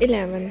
11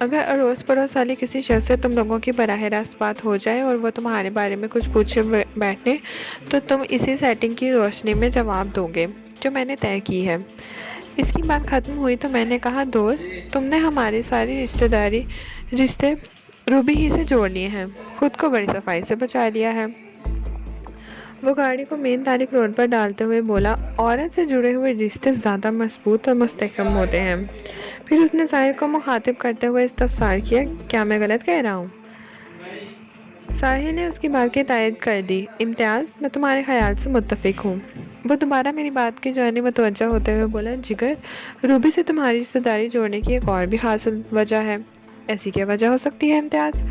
اگر اڑوس پڑوس والے کسی شخص سے تم لوگوں کی براہ راست بات ہو جائے اور وہ تمہارے بارے میں کچھ پوچھے بیٹھے تو تم اسی سیٹنگ کی روشنی میں جواب دو گے جو میں نے طے کی ہے۔ اس کی بات ختم ہوئی تو میں نے کہا، دوست، تم نے ہماری ساری رشتے روبی ہی سے جوڑ لیے ہیں، خود کو بڑی صفائی سے بچا لیا ہے۔ وہ گاڑی کو مین تاریخ روڈ پر ڈالتے ہوئے بولا، عورت سے جڑے ہوئے رشتے زیادہ مضبوط اور مستحکم ہوتے ہیں۔ پھر اس نے ساحل کو مخاطب کرتے ہوئے استفسار کیا، کیا میں غلط کہہ رہا ہوں؟ ساحل نے اس کی بات کی تائید کر دی، امتیاز، میں تمہارے خیال سے متفق ہوں۔ وہ دوبارہ میری بات کی جانب متوجہ ہوتے ہوئے بولا، جگر، روبی سے تمہاری رشتہ داری جوڑنے کی ایک اور بھی خاص وجہ ہے۔ ایسی کیا وجہ ہو سکتی ہے امتیاز؟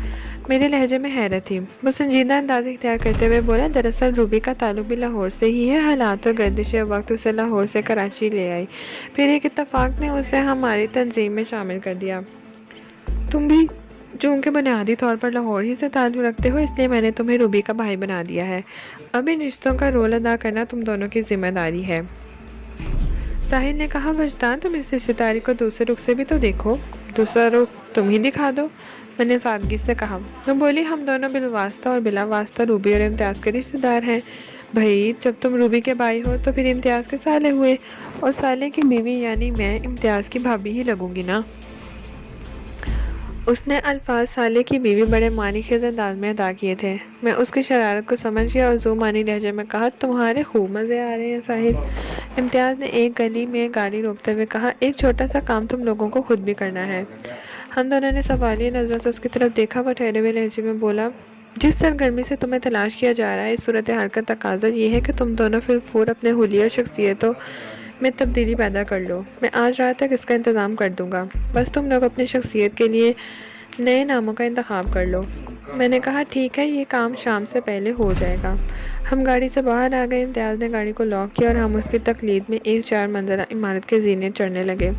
میرے لہجے میں حیرت تھی۔ وہ سنجیدہ انداز اختیار کرتے ہوئے بولا، دراصل روبی کا تعلق بھی لاہور سے ہی ہے۔ حالات اور گردش وقت اسے لاہور سے کراچی لے آئی، پھر ایک اتفاق نے اسے ہماری تنظیم میں شامل کر دیا۔ تم بھی چونکہ بنیادی طور پر لاہور ہی سے تعلق رکھتے ہو، اس لیے میں نے تمہیں روبی کا بھائی بنا دیا ہے۔ اب ان رشتوں کا رول ادا کرنا تم دونوں کی ذمہ داری ہے۔ ساحل نے کہا، وجدان، تم اس رشتہ داری کو دوسرے رخ سے بھی تو دیکھو، دوسرا رخ تم ہی دکھا دو۔ میں نے سادگی سے کہا۔ وہ بولی، ہم دونوں بالواسطہ اور بلا واسطہ روبی اور امتیاز کے رشتہ دار ہیں۔ بھائی، جب تم روبی کے بھائی ہو تو پھر امتیاز کے سالے ہوئے، اور سالے کی بیوی یعنی میں امتیاز کی بھابھی ہی لگوں گی نا۔ اس نے الفاظ سالے کی بیوی بڑے معنی خیز انداز میں ادا کیے تھے۔ میں اس کی شرارت کو سمجھ گیا اور ذو معنی لہجے میں کہا، تمہارے خوب مزے آ رہے ہیں ساحل۔ امتیاز نے ایک گلی میں گاڑی روکتے ہوئے کہا، ایک چھوٹا سا کام تم لوگوں کو خود بھی کرنا ہے۔ ہم دونوں نے سوالیہ نظروں سے اس کی طرف دیکھا۔ وہ ٹھہرے ہوئے لہجے میں بولا، جس سرگرمی سے تمہیں تلاش کیا جا رہا ہے، اس صورتحال کا تقاضا یہ ہے کہ تم دونوں فی الفور اپنے حلیے اور شخصیتوں میں تبدیلی پیدا کر لو۔ میں آج رات تک اس کا انتظام کر دوں گا، بس تم لوگ اپنی شخصیت کے لیے نئے ناموں کا انتخاب کر لو۔ میں نے کہا، ٹھیک ہے، یہ کام شام سے پہلے ہو جائے گا۔ ہم گاڑی سے باہر آ گئے۔ امتیاز نے گاڑی کو لاک کیا اور ہم اس کی تقلید میں ایک 4 منزلہ عمارت کے زینے چڑھنے لگے۔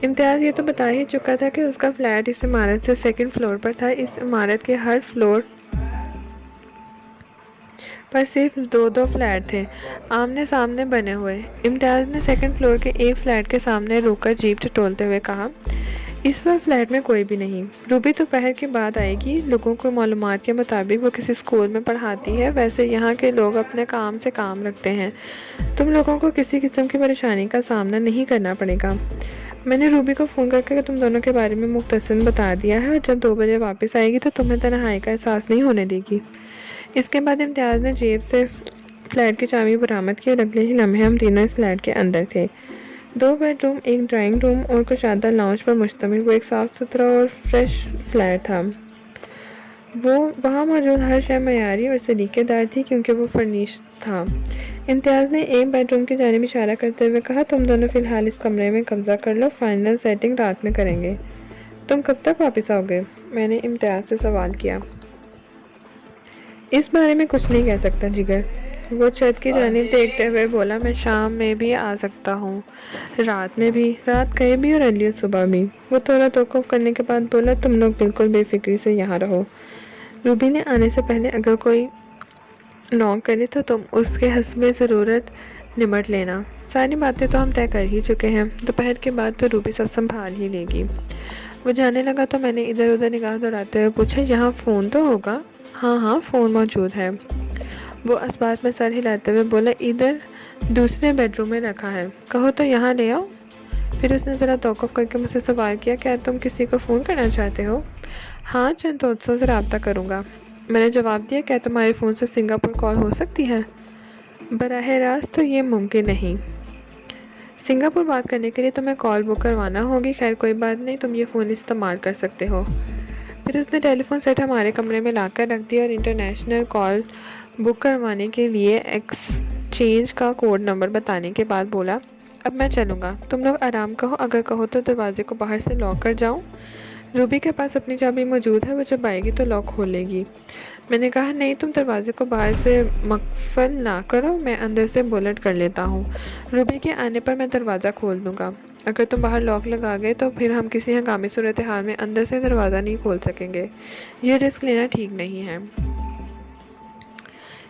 امتیاز یہ تو بتا ہی چکا تھا کہ اس کا فلیٹ اس عمارت سے 2nd فلور پر تھا۔ اس عمارت کے ہر فلور پر صرف 2 فلیٹ تھے، آمنے سامنے بنے ہوئے۔ امتیاز نے 2nd فلور کے ایک فلیٹ کے سامنے روک کر جیپ ٹٹولتے ہوئے کہا، اس وقت فلیٹ میں کوئی بھی نہیں۔ روبی دوپہر کے بعد آئے گی۔ لوگوں کو معلومات کے مطابق وہ کسی اسکول میں پڑھاتی ہے۔ ویسے یہاں کے لوگ اپنے کام سے کام رکھتے ہیں، تم لوگوں کو کسی قسم کی پریشانی کا سامنا نہیں کرنا پڑے گا۔ میں نے روبی کو فون کر کے تم دونوں کے بارے میں مختصراً بتا دیا ہے، اور جب 2 بجے واپس آئے گی تو تمہیں تنہائی کا احساس نہیں ہونے دے گی۔ اس کے بعد امتیاز نے جیب سے فلیٹ کی چابی برآمد کی اور اگلے ہی لمحے ہم تینوں اس فلیٹ کے اندر تھے۔ 2 بیڈ روم، ایک ڈرائنگ روم اور کشادہ لاؤنج پر مشتمل وہ ایک صاف ستھرا اور فریش فلیٹ تھا۔ وہاں موجود ہر شے معیاری اور سلیقے دار تھی کیونکہ وہ فرنش تھا۔ امتیاز نے ایک بیڈ روم کی جانب اشارہ کرتے ہوئے کہا، تم دونوں فی الحال اس کمرے میں قبضہ کر لو، فائنل سیٹنگ رات میں کریں گے۔ تم کب تک واپس آؤ گے؟ میں نے امتیاز سے سوال کیا۔ اس بارے میں کچھ نہیں کہہ سکتا جگر۔ وہ چھت کی جانب دیکھتے ہوئے بولا، میں شام میں بھی آ سکتا ہوں، رات میں بھی، رات گئے بھی اور ارلی صبح بھی۔ وہ تھوڑا توقف کرنے کے بعد بولا، تم لوگ بالکل بے فکری سے یہاں رہو۔ روبی نے آنے سے پہلے اگر کوئی نوک کرے تو تم اس کے حسب ضرورت نمٹ لینا۔ ساری باتیں تو ہم طے کر ہی چکے ہیں، دوپہر کے بعد تو روبی سب سنبھال ہی لے گی۔ وہ جانے لگا تو میں نے ادھر ادھر نگاہ دوڑاتے ہوئے پوچھا، یہاں فون تو ہوگا؟ ہاں فون موجود ہے۔ وہ اس بات میں سر ہلاتے ہوئے بولا، ادھر دوسرے بیڈ روم میں رکھا ہے، کہو تو یہاں لے آؤ۔ پھر اس نے ذرا توقف کر کے مجھ سے سوال کیا، کیا تم کسی کو فون کرنا چاہتے ہو؟ ہاں، چند دوستوں سے رابطہ کروں گا۔ میں نے جواب دیا، کیا تمہارے فون سے سنگاپور کال ہو سکتی ہے؟ براہ راست تو یہ ممکن نہیں، سنگاپور بات کرنے کے لیے تمہیں کال بک کروانا ہوگی۔ خیر کوئی بات نہیں، تم یہ فون استعمال کر سکتے ہو۔ پھر اس نے ٹیلی فون سیٹ ہمارے کمرے میں لا کر رکھ دیا اور انٹرنیشنل کال بک کروانے کے لیے ایکسچینج کا کوڈ نمبر بتانے کے بعد بولا، اب میں چلوں گا، تم لوگ آرام کرو، اگر کہو تو دروازے کو باہر سے لاک کر جاؤں۔ روبی کے پاس اپنی چابی موجود ہے، وہ جب آئے گی تو لاک کھول لے گی۔ میں نے کہا، نہیں، تم دروازے کو باہر سے مقفل نہ کرو، میں اندر سے بولٹ کر لیتا ہوں، روبی کے آنے پر میں دروازہ کھول دوں گا۔ اگر تم باہر لاک لگا گئے تو پھر ہم کسی ہنگامی صورتحال میں اندر سے دروازہ نہیں کھول سکیں گے، یہ رسک لینا ٹھیک نہیں ہے،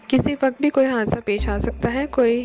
کسی وقت بھی کوئی حادثہ پیش آ سکتا ہے، کوئی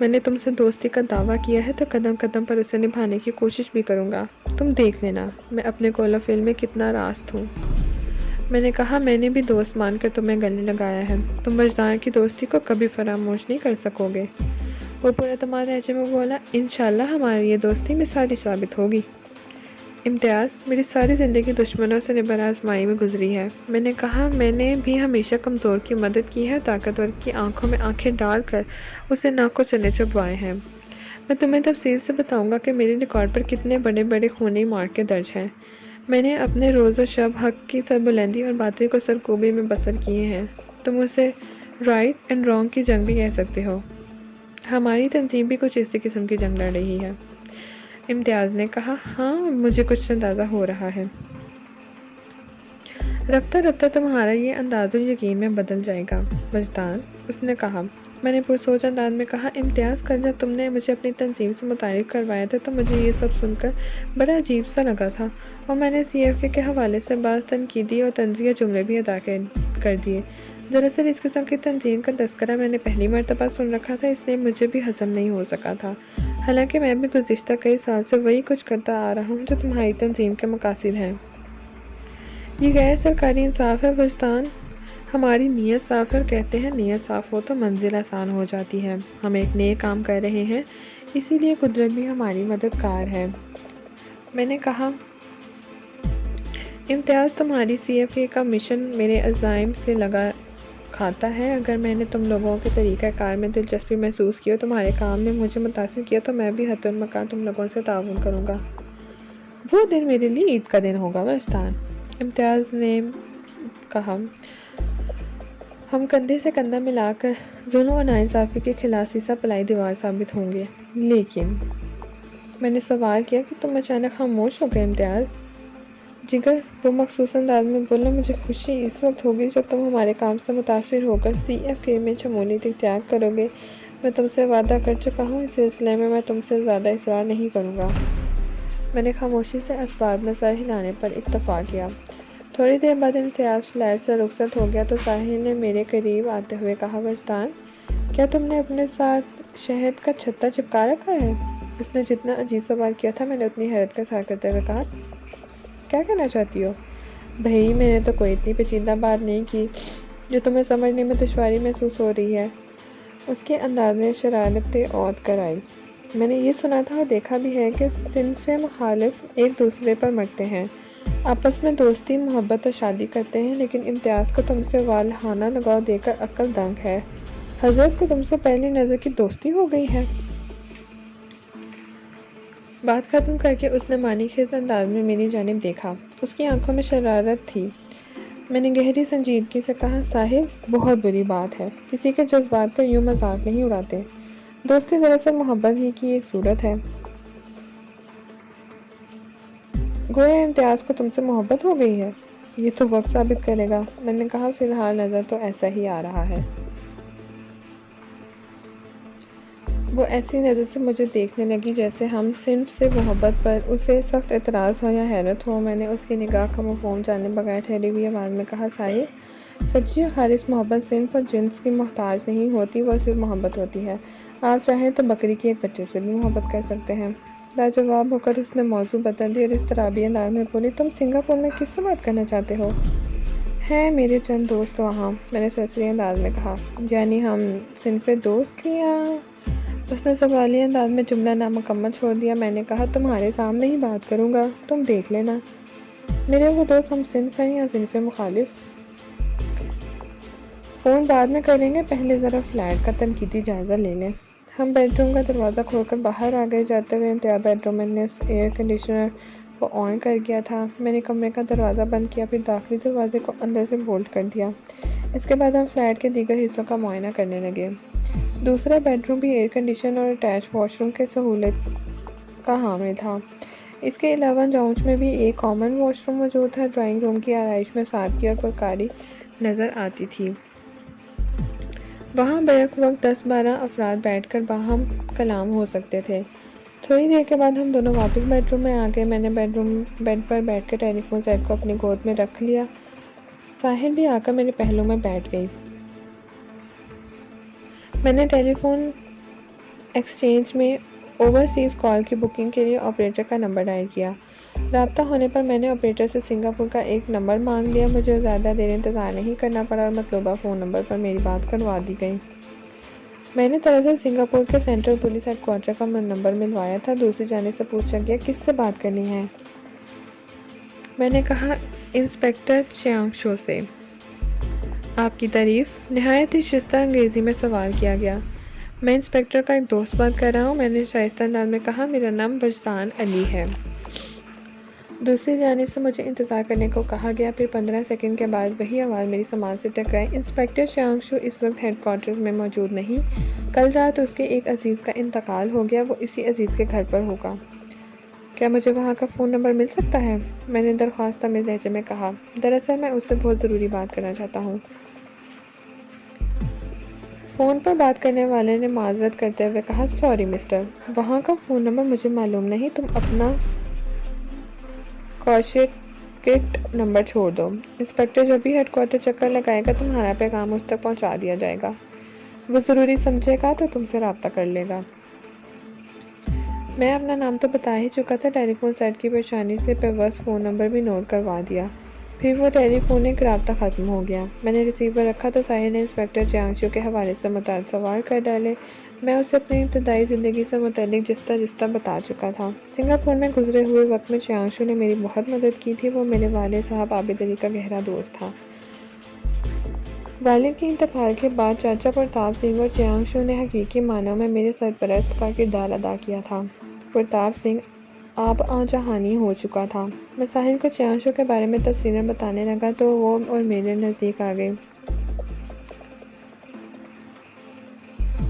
میں نے تم سے دوستی کا دعویٰ کیا ہے تو قدم قدم پر اسے نبھانے کی کوشش بھی کروں گا۔ تم دیکھ لینا میں اپنے قول و فعل میں کتنا راست ہوں۔ میں نے کہا میں نے بھی دوست مان کر تمہیں گلے لگایا ہے، تم وجدان کی دوستی کو کبھی فراموش نہیں کر سکو گے۔ وہ پورا اعتماد لہجے میں بولا، انشاءاللہ ہماری یہ دوستی مثالی ثابت ہوگی۔ امتیاز، میری ساری زندگی دشمنوں سے نبر آزمائی میں گزری ہے۔ میں نے کہا میں نے بھی ہمیشہ کمزور کی مدد کی ہے، طاقتور کی آنکھوں میں آنکھیں ڈال کر اسے ناک کو چنے چبوائے ہیں۔ میں تمہیں تفصیل سے بتاؤں گا کہ میرے ریکارڈ پر کتنے بڑے بڑے خونی مارکے درج ہیں۔ میں نے اپنے روز و شب حق کی سربلندی اور باطل کو سرکوبی میں بسر کیے ہیں۔ تم اسے رائٹ اینڈ رانگ کی جنگ بھی کہہ سکتے ہو۔ ہماری تنظیم بھی کچھ اسی قسم کی جنگ لڑ رہی ہے۔ امتیاز نے کہا، ہاں مجھے کچھ اندازہ ہو رہا ہے۔ رفتہ رفتہ تمہارا یہ انداز و یقین میں بدل جائے گا وجدان، اس نے کہا۔ میں نے پرسوچ انداز میں کہا، امتیاز کل جب تم نے مجھے اپنی تنظیم سے متعارف کروایا تھا تو مجھے یہ سب سن کر بڑا عجیب سا لگا تھا، اور میں نے CFK کے حوالے سے بعض تنقیدی اور طنزیہ جملے بھی ادا کر دیے۔ دراصل اس قسم کی تنظیم کا تذکرہ میں نے پہلی مرتبہ سن رکھا تھا، اس لیے مجھے بھی ہضم نہیں ہو سکا تھا، حالانکہ میں بھی گزشتہ کئی سال سے وہی کچھ کرتا آ رہا ہوں جو تمہاری تنظیم کے مقاصد ہیں۔ یہ غیر سرکاری انصاف ہے وجدان، ہماری نیت صاف ہے، اور کہتے ہیں نیت صاف ہو تو منزل آسان ہو جاتی ہے۔ ہم ایک نئے کام کر رہے ہیں، اسی لیے قدرت بھی ہماری مددگار ہے۔ میں نے کہا، امتیاز تمہاری CFK کا مشن میرے عزائم سے لگا کھاتا ہے۔ اگر میں نے تم لوگوں کے طریقہ کار میں دلچسپی محسوس کی اور تمہارے کام نے مجھے متاثر کیا تو میں بھی حتی المکان تم لوگوں سے تعاون کروں گا۔ وہ دن میرے لیے عید کا دن ہوگا وجدان، امتیاز نے کہا۔ ہم کندھے سے کندھا ملا کر ظلم و ناانصافی کے خلاف سیسا پلائی دیوار ثابت ہوں گے۔ لیکن میں نے سوال کیا کہ تم اچانک خاموش ہو گئے امتیاز۔ جگر، وہ مخصوص انداز میں بولا، مجھے خوشی اس وقت ہوگی جب تم ہمارے کام سے متاثر ہو کر CFK میں شمولیت اختیار کرو گے۔ میں تم سے وعدہ کر چکا ہوں، اس سلسلے میں تم سے زیادہ اصرار نہیں کروں گا۔ میں نے خاموشی سے اسباب میں سر ہلانے پر اکتفا کیا۔ تھوڑی دیر بعد امتیاز فلیٹ سے رخصت ہو گیا تو ساحل نے میرے قریب آتے ہوئے کہا، وجدان، کیا تم نے اپنے ساتھ شہد کا چھتا چپکا رکھا ہے؟ اس نے جتنا عجیب سوال کیا تھا میں نے اتنی حیرت کا اظہار کرتے ہوئے کہا، کیا کہنا چاہتی ہو؟ بھئی میں نے تو کوئی اتنی پیچیدہ بات نہیں کی جو تمہیں سمجھنے میں دشواری محسوس ہو رہی ہے۔ اس کے انداز میں شرارت عود کر آئی۔ میں نے یہ سنا تھا اور دیکھا بھی ہے کہ صنف مخالف ایک دوسرے پر مرتے ہیں، آپس میں دوستی، محبت اور شادی کرتے ہیں، لیکن امتیاز کو تم سے والہانہ لگاؤ دے کر عقل دنگ ہے۔ حضرت کو تم سے پہلی نظر کی دوستی ہو گئی ہے۔ بات ختم کر کے اس نے معنی خیز انداز میں میری جانب دیکھا، اس کی آنکھوں میں شرارت تھی۔ میں نے گہری سنجیدگی سے کہا، ساحل، بہت بری بات ہے، کسی کے جذبات پر یوں مذاق نہیں اڑاتے۔ دوستی دراصل محبت ہی کی ایک صورت ہے۔ گویا امتیاز کو تم سے محبت ہو گئی ہے؟ یہ تو وقت ثابت کرے گا۔ میں نے کہا، فی الحال نظر تو ایسا ہی آ رہا ہے۔ وہ ایسی نظر سے مجھے دیکھنے لگی جیسے ہم صنف سے محبت پر اسے سخت اعتراض ہو یا حیرت ہو۔ میں نے اس کی نگاہ کا مفہوم جانے بغیر ٹھہری ہوئی آواز میں کہا، ساحل، سچی اور خالص محبت صنف اور جنس کی محتاج نہیں ہوتی، وہ صرف محبت ہوتی ہے۔ آپ چاہیں تو بکری کے ایک بچے سے بھی محبت کر سکتے ہیں۔ لاجواب ہو کر اس نے موضوع بدل دی اور اضطرابی انداز میں بولی، تم سنگاپور میں کس سے بات کرنا چاہتے ہو؟ ہیں میرے چند دوست وہاں، میں نے سرسری انداز میں کہا۔ یعنی ہم صنف دوست یا؟ اس نے سوالی انداز میں جملہ نامکمل چھوڑ دیا۔ میں نے کہا، تمہارے سامنے ہی بات کروں گا، تم دیکھ لینا۔ میرے وہ دوست ہم صنف ہیں یا صنف مخالف؟ فون بعد میں کریں گے، پہلے ذرا فلیٹ کا تنقیدی جائزہ لے لیں۔ ہم بیڈ روم کا دروازہ کھول کر باہر آ گئے۔ جاتے ہوئے امتیاز بیڈ روم میں نے ایئر کنڈیشنر کو آن کر دیا تھا۔ میں نے کمرے کا دروازہ بند کیا، پھر داخلی دروازے کو اندر سے بولٹ کر دیا۔ اس کے بعد ہم فلیٹ کے دیگر حصوں کا معائنہ کرنے لگے۔ دوسرا بیڈ روم بھی ایئر کنڈیشن اور اٹیچ واش روم کے سہولت کا حامل تھا۔ اس کے علاوہ لاؤنج میں بھی ایک کامن واش روم موجود تھا۔ ڈرائنگ روم کی آرائش میں سادگی اور پرکاری نظر آتی تھی۔ وہاں بیک وقت 10-12 افراد بیٹھ کر باہم کلام ہو سکتے تھے۔ تھوڑی دیر کے بعد ہم دونوں واپس بیڈ روم میں آ گئے۔ میں نے بیڈ پر بیٹھ کر ٹیلی فون سیٹ کو اپنی گود میں رکھ لیا۔ ساحل بھی آ کر میرے پہلو میں بیٹھ گئی۔ میں نے ٹیلی فون ایکسچینج میں اوورسیز کال کی بکنگ کے لیے آپریٹر کا نمبر ڈائل کیا۔ رابطہ ہونے پر میں نے آپریٹر سے سنگاپور کا ایک نمبر مانگ لیا۔ مجھے زیادہ دیر انتظار نہیں کرنا پڑا اور مطلوبہ فون نمبر پر میری بات کروا دی گئی۔ میں نے دراصل سنگاپور کے سینٹرل پولیس ہیڈ کوارٹر کا نمبر ملوایا تھا۔ دوسری جانب سے پوچھا گیا، کس سے بات کرنی ہے؟ میں نے کہا، انسپکٹر چیانگ شو سے۔ آپ کی تعریف؟ نہایت ہی شائستہ انگریزی میں سوال کیا گیا۔ میں انسپکٹر کا ایک دوست بات کر رہا ہوں، میں نے شائستہ انداز میں کہا۔ میرا نام وجدان علی ہے۔ دوسری جانب سے مجھے انتظار کرنے کو کہا گیا۔ پھر 15 سیکنڈ کے بعد وہی آواز میری سماعت سے ٹکرائی۔ انسپکٹر چیانگ شو اس وقت ہیڈ کوارٹرز میں موجود نہیں۔ کل رات اس کے ایک عزیز کا انتقال ہو گیا، وہ اسی عزیز کے گھر پر ہوگا۔ کیا مجھے وہاں کا فون نمبر مل سکتا ہے؟ میں نے درخواست آمیز لہجے میں کہا۔ دراصل میں اس سے بہت ضروری بات کرنا چاہتا ہوں۔ فون پر بات کرنے والے نے معذرت کرتے ہوئے کہا، سوری مسٹر، وہاں کا فون نمبر مجھے معلوم نہیں، تم اپنا کاشیٹ نمبر چھوڑ دو۔ انسپکٹر جب بھی ہیڈ کوارٹر چکر لگائے گا تمہارا پیغام اس تک پہنچا دیا جائے گا، وہ ضروری سمجھے گا تو تم سے رابطہ کر لے گا۔ میں اپنا نام تو بتا ہی چکا تھا، ٹیلی فون سیٹ کی پریشانی سے پیوست فون نمبر بھی نوٹ کروا دیا۔ پھر وہ ٹیلی فونک رابطہ ختم ہو گیا۔ میں نے ریسیور رکھا تو ساحل نے انسپکٹر چیانگ شو کے حوالے سے متعدد سوال کر ڈالے۔ میں اسے اپنی ابتدائی زندگی سے متعلق جستہ بتا چکا تھا۔ سنگاپور میں گزرے ہوئے وقت میں چیانگ شو نے میری بہت مدد کی تھی۔ وہ میرے والد صاحب عابد علی کا گہرا دوست تھا۔ والد کے انتقال کے بعد چاچا پرتاپ سنگھ اور چیانگ شو نے حقیقی معنوں میں میرے سرپرست کا کردار ادا کیا تھا۔ پرتاپ سنگھ اب جہانی ہو چکا تھا۔ میں ساحل کو چیانگ شو کے بارے میں تفصیلاً بتانے لگا تو وہ اور میرے نزدیک آ گئی۔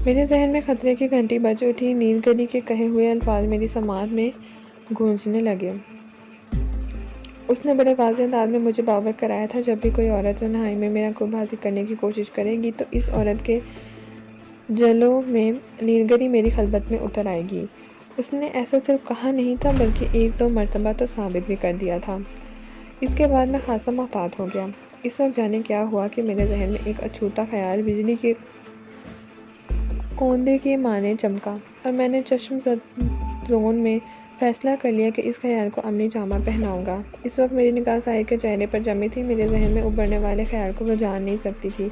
میرے ذہن میں خطرے کی گھنٹی بج اٹھی۔ نیل گری کے کہے ہوئے الفاظ میری سماعت میں گونجنے لگے۔ اس نے بڑے واضح انداز میں مجھے باور کرایا تھا، جب بھی کوئی عورت تنہائی میں میرا قرب حاصل کرنے کی کوشش کرے گی تو اس عورت کے جلوں میں نیل گری میری خلوت میں اتر آئے گی۔ اس نے ایسا صرف کہا نہیں تھا بلکہ 1-2 مرتبہ تو ثابت بھی کر دیا تھا۔ اس کے بعد میں خاصا محتاط ہو گیا۔ اس وقت جانے کیا ہوا کہ میرے ذہن میں ایک اچھوتا خیال بجلی کے کوندے کے معنی چمکا اور میں نے چشم زون میں فیصلہ کر لیا کہ اس خیال کو عملی جامہ پہناؤں گا۔ اس وقت میری نگاہ ساحل کے چہرے پر جمی تھی۔ میرے ذہن میں ابھرنے والے خیال کو وہ جان نہیں سکتی تھی،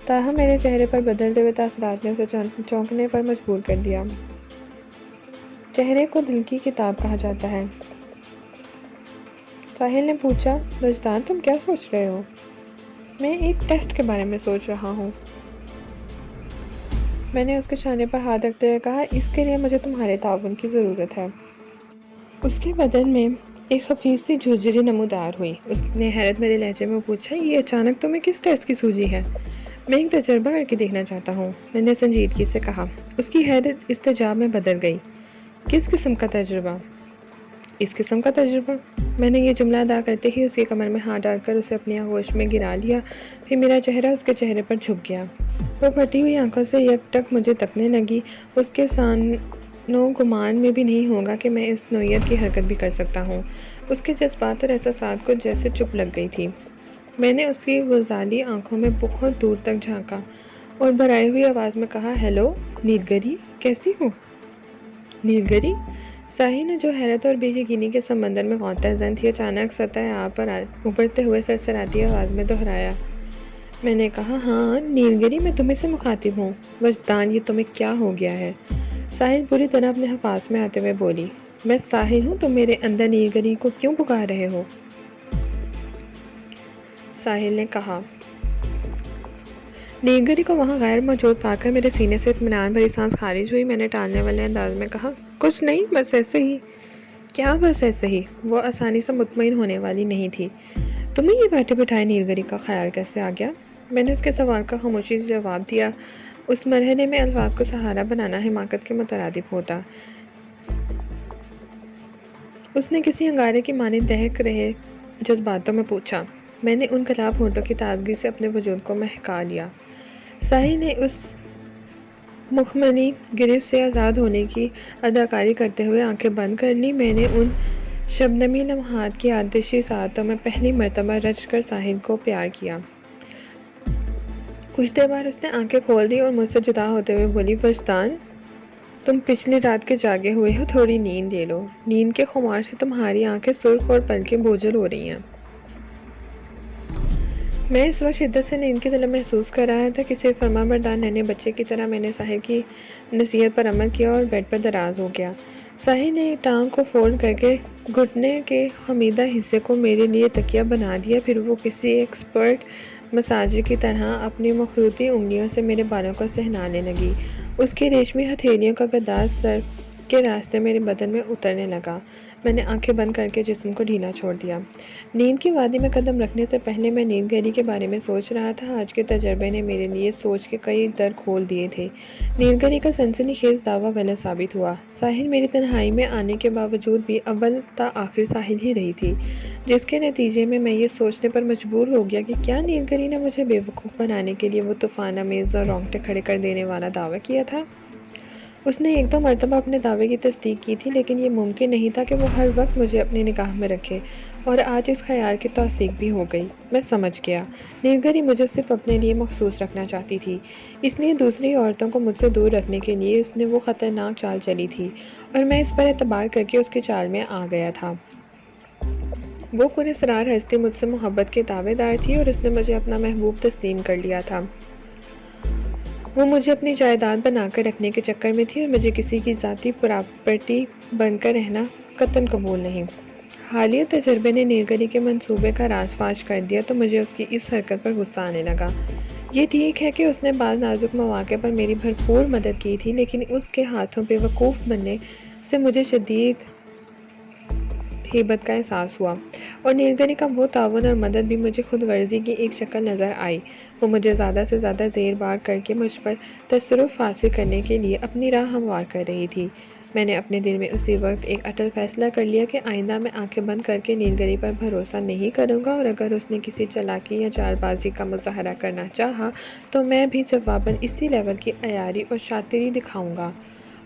تاہم میرے چہرے پر بدلتے ہوئے تاثرات نے اسے چونکنے پر مجبور کر دیا۔ چہرے کو دل کی کتاب کہا جاتا ہے۔ ساحل نے پوچھا، وجدان تم کیا سوچ رہے ہو؟ میں ایک ٹیسٹ کے بارے میں سوچ رہا ہوں۔ میں نے اس کے شانے پر ہاتھ رکھتے ہوئے کہا، اس کے لیے مجھے تمہارے تعاون کی ضرورت ہے۔ اس کے بدن میں ایک خفیف سی جھرجھری نمودار ہوئی۔ اس نے حیرت بھرے لہجے میں پوچھا، یہ اچانک تمہیں کس ٹیسٹ کی سوجی ہے؟ میں ایک تجربہ کر کے دیکھنا چاہتا ہوں، میں نے سنجیدگی سے کہا۔ اس کی حیرت استجاب میں بدل گئی۔ کس قسم کا تجربہ؟ اس قسم کا تجربہ؟ میں نے یہ جملہ ادا کرتے ہی اس کی کمر میں ہاتھ ڈال کر اسے اپنی آغوش میں گرا لیا۔ پھر میرا چہرہ اس کے چہرے پر جھک گیا۔ وہ پھٹی ہوئی آنکھوں سے یک ٹک مجھے تکنے لگی۔ اس کے سانو گمان میں بھی نہیں ہوگا کہ میں اس نوعیت کی حرکت بھی کر سکتا ہوں۔ اس کے جذبات اور احساسات کو جیسے چپ لگ گئی تھی۔ میں نے اس کی غزالی آنکھوں میں بہت دور تک جھانکا اور بھرائی ہوئی آواز میں کہا، ہیلو نیل گری، کیسی ہو؟ نیل گری؟ ساحل نے جو حیرت اور بے یقینی کے سمندر میں غوطہ زن تھی اچانک سطح آب پر ابھرتے ہوئے سرسراتی آواز میں دہرایا۔ میں نے کہا، ہاں نیل گری، میں تمہیں سے مخاطب ہوں۔ وجدان، یہ تمہیں کیا ہو گیا ہے؟ ساحل پوری طرح اپنے حواس میں آتے ہوئے بولی، میں ساحل ہوں، تم میرے اندر نیل گری کو کیوں پکار رہے ہو؟ ساحل نے کہا۔ نیل گری کو وہاں غیر موجود پا کر میرے سینے سے اطمینان بھری سانس خارج ہوئی۔ میں نے ٹالنے والے انداز میں کہا، کچھ نہیں، بس ایسے ہی۔ کیا بس ایسے ہی؟ وہ آسانی سے مطمئن ہونے والی نہیں تھی۔ تمہیں یہ بیٹھے بٹھائے نیل گری کا خیال کیسے آ گیا؟ میں نے اس کے سوال کا خاموشی سے جواب دیا۔ اس مرحلے میں الفاظ کو سہارا بنانا حماقت کے مترادف ہوتا۔ اس نے کسی انگارے کی مانند دہک رہے جذباتوں میں پوچھا۔ میں نے ان گلاب ہونٹوں کی تازگی سے اپنے وجود کو مہکا لیا۔ ساحل نے اس مخملی گرفت سے آزاد ہونے کی اداکاری کرتے ہوئے آنکھیں بند کر لی۔ میں نے ان شبنمی لمحات کی آتشی ساعتوں میں پہلی مرتبہ رچ کر ساحل کو پیار کیا۔ کچھ دیر بعد اس نے آنکھیں کھول دی اور مجھ سے جدا ہوتے ہوئے بولی، وجدان تم پچھلی رات کے جاگے ہوئے ہو، تھوڑی نیند لے لو۔ نیند کے خمار سے تمہاری آنکھیں سرخ اور پلکیں بوجھل ہو رہی ہیں۔ میں اس وقت شدت سے نیند کی طلب محسوس کر رہا تھا۔ کسی فرمانبردار ننھے بچے کی طرح میں نے ساحل کی نصیحت پر عمل کیا اور بیڈ پر دراز ہو گیا۔ ساحل نے ایک ٹانگ کو فولڈ کر کے گھٹنے کے خمیدہ حصے کو میرے لیے تکیہ بنا دیا، پھر وہ کسی ایکسپرٹ مساجر کی طرح اپنی مخروطی انگلیوں سے میرے بالوں کو سہلانے لگی۔ اس کی ریشمی ہتھیلیوں کا گداز سر کے راستے میرے بدن میں اترنے لگا۔ میں نے آنکھیں بند کر کے جسم کو ڈھیلا چھوڑ دیا۔ نیند کی وادی میں قدم رکھنے سے پہلے میں نیند گہری کے بارے میں سوچ رہا تھا۔ آج کے تجربے نے میرے لیے سوچ کے کئی در کھول دیے تھے۔ نیند گہری کا سنسنی خیز دعویٰ غلط ثابت ہوا۔ ساحل میری تنہائی میں آنے کے باوجود بھی اول تا آخر ساحل ہی رہی تھی، جس کے نتیجے میں یہ سوچنے پر مجبور ہو گیا کہ کیا نیند گہری نے مجھے بے وقوف بنانے کے لیے وہ طوفان آمیز اور رونگٹے کھڑے کر دینے والا دعویٰ کیا تھا۔ اس نے ایک دو مرتبہ اپنے دعوے کی تصدیق کی تھی، لیکن یہ ممکن نہیں تھا کہ وہ ہر وقت مجھے اپنی نگاہ میں رکھے، اور آج اس خیال کی توثیق بھی ہو گئی۔ میں سمجھ گیا، نیند گہری مجھے صرف اپنے لیے مخصوص رکھنا چاہتی تھی، اس لیے دوسری عورتوں کو مجھ سے دور رکھنے کے لیے اس نے وہ خطرناک چال چلی تھی، اور میں اس پر اعتبار کر کے اس کی چال میں آ گیا تھا۔ وہ پراسرار ہستی مجھ سے محبت کے دعوے دار تھی، اور اس نے مجھے اپنا محبوب تسلیم کر لیا تھا۔ وہ مجھے اپنی جائیداد بنا کر رکھنے کے چکر میں تھی، اور مجھے کسی کی ذاتی پراپرٹی بن کر رہنا قطعاً قبول نہیں۔ حالیہ تجربے نے نیند گہری کے منصوبے کا راز فاش کر دیا تو مجھے اس کی اس حرکت پر غصہ آنے لگا۔ یہ ٹھیک ہے کہ اس نے بعض نازک مواقع پر میری بھرپور مدد کی تھی، لیکن اس کے ہاتھوں بے وقوف بننے سے مجھے شدید ہیبت کا احساس ہوا، اور نیند گہری کا وہ تعاون اور مدد بھی مجھے خود غرضی کی ایک شکل نظر آئی۔ وہ مجھے زیادہ سے زیادہ زیر بار کر کے مجھ پر تصرف حاصل کرنے کے لیے اپنی راہ ہموار کر رہی تھی۔ میں نے اپنے دل میں اسی وقت ایک اٹل فیصلہ کر لیا کہ آئندہ میں آنکھیں بند کر کے نیند گہری پر بھروسہ نہیں کروں گا، اور اگر اس نے کسی چالاکی یا چال بازی کا مظاہرہ کرنا چاہا تو میں بھی جواباً اسی لیول کی عیاری اور شاطری دکھاؤں گا۔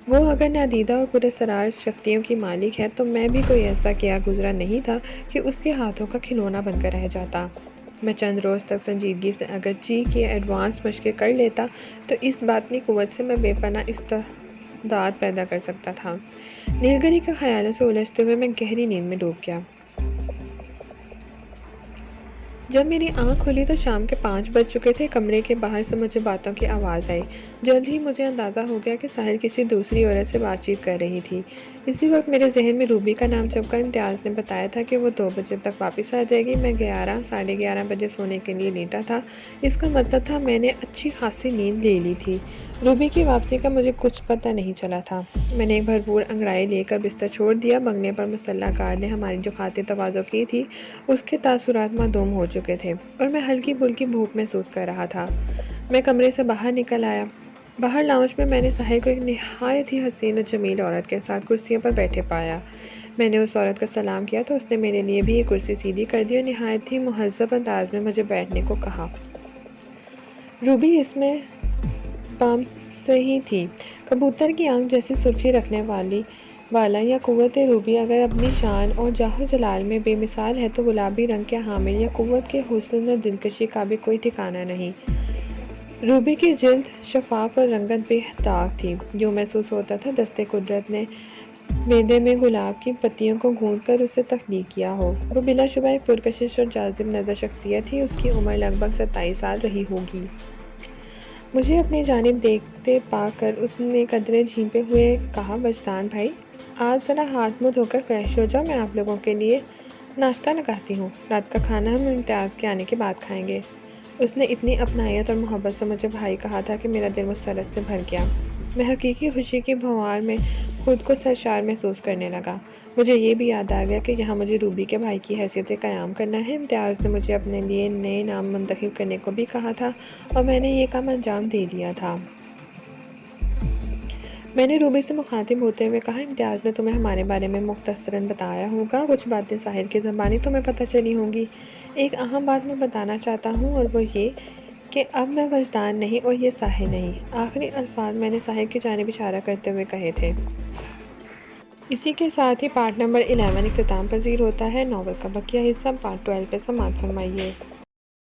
وہ اگر نادیدہ اور پراسرار شکتیوں کی مالک ہے تو میں بھی کوئی ایسا کیا گزرا نہیں تھا کہ اس کے ہاتھوں کا کھلونا بن کر رہ جاتا۔ میں چند روز تک سنجیدگی سے اگر چی کی ایڈوانس مشقیں کر لیتا تو اس باطنی قوت سے میں بے پناہ استعداد پیدا کر سکتا تھا۔ نیند گہری کے خیالوں سے الجھتے ہوئے میں گہری نیند میں ڈوب گیا۔ جب میری آنکھ کھلی تو شام کے 5 بج چکے تھے۔ کمرے کے باہر سے مجھے باتوں کی آواز آئی۔ جلد ہی مجھے اندازہ ہو گیا کہ ساحل کسی دوسری عورت سے بات چیت کر رہی تھی۔ اسی وقت میرے ذہن میں روبی کا نام چمکا۔ امتیاز نے بتایا تھا کہ وہ 2 بجے تک واپس آ جائے گی۔ میں 11 ساڑھے 11 بجے سونے کے لیے لیٹا تھا۔ اس کا مطلب تھا میں نے اچھی خاصی نیند لے لی تھی۔ روبی کی واپسی کا مجھے کچھ پتہ نہیں چلا تھا۔ میں نے ایک بھرپور انگڑائی لے کر بستر چھوڑ دیا۔ بنگلے پر مسلح کار نے ہماری جو خاطر تواضع کی تھی اس کے تاثرات معدوم ہو چکے تھے، اور میں ہلکی پھلکی بھوک محسوس کر رہا تھا۔ میں کمرے سے باہر نکل آیا۔ باہر لاؤنج میں نے ساحل کو ایک نہایت ہی حسین اور جمیل عورت کے ساتھ کرسیوں پر بیٹھے پایا۔ میں نے اس عورت کو سلام کیا تو اس نے میرے لیے بھی ایک کرسی سیدھی کر دی اور نہایت ہی مہذب انداز میں مجھے بیٹھنے کو کہا۔ روبی اس میں بام صحیح تھی۔ کبوتر کی آنکھ جیسی سرخی رکھنے والا یا قوت روبی اگر اپنی شان اور جاہ و جلال میں بے مثال ہے تو گلابی رنگ کے حامل یا قوت کے حسن اور دلکشی کا بھی کوئی ٹھکانہ نہیں۔ روبی کی جلد شفاف اور رنگت بے داغ تھی۔ یوں محسوس ہوتا تھا دستے قدرت نے معدے میں گلاب کی پتیوں کو گوندھ کر اسے تخلیق کیا ہو۔ وہ بلا شبہ ایک پرکشش اور جاذب نظر شخصیت تھی۔ اس کی عمر لگ بھگ 27 سال رہی ہوگی۔ مجھے اپنی جانب دیکھتے پا کر اس نے قدرے جھیمتے ہوئے کہا، وجدان بھائی، آج ذرا ہاتھ منہ دھو کر فریش ہو جاؤ، میں آپ لوگوں کے لیے ناشتہ لگاتی ہوں۔ رات کا کھانا ہم امتیاز کے آنے کے بعد کھائیں گے۔ اس نے اتنی اپنائیت اور محبت سے مجھے بھائی کہا تھا کہ میرا دل مسرت سے بھر گیا۔ میں حقیقی خوشی کی بھنور میں خود کو سرشار محسوس کرنے لگا۔ مجھے یہ بھی یاد آ گیا کہ یہاں مجھے روبی کے بھائی کی حیثیت سے قیام کرنا ہے۔ امتیاز نے مجھے اپنے لیے نئے نام منتخب کرنے کو بھی کہا تھا، اور میں نے یہ کام انجام دے دیا تھا۔ میں نے روبی سے مخاطب ہوتے ہوئے کہا، امتیاز نے تمہیں ہمارے بارے میں مختصراً بتایا ہوگا، کچھ باتیں ساحل کی زبانی تمہیں پتہ چلی ہوں گی۔ ایک اہم بات میں بتانا چاہتا ہوں، اور وہ یہ کہ اب میں وجدان نہیں اور یہ ساحل نہیں۔ آخری الفاظ میں نے ساحل کی جانب اشارہ کرتے ہوئے کہے تھے۔ اسی کے ساتھ ہی پارٹ نمبر 11 اختتام پذیر ہوتا ہے۔ ناول کا بقیہ حصہ پارٹ 12 پہ سماعت فرمائیے۔